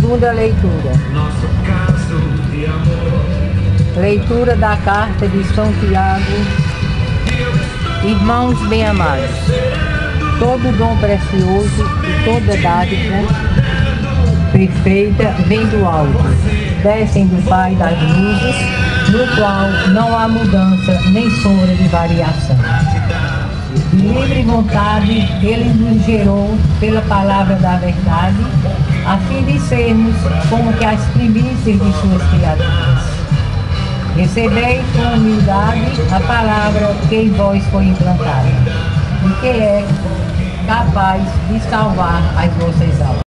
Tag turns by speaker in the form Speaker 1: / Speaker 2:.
Speaker 1: Segunda leitura. Leitura da carta de São Tiago. Irmãos bem-amados, todo dom precioso e toda dádiva perfeita vem do alto, descem do Pai das luzes, no qual não há mudança nem sombra de variação. De livre vontade, Ele nos gerou pela palavra da verdade, a fim de sermos como que as primícias de suas criaturas. Recebei com humildade a palavra que em vós foi implantada, e que é capaz de salvar as vossas almas.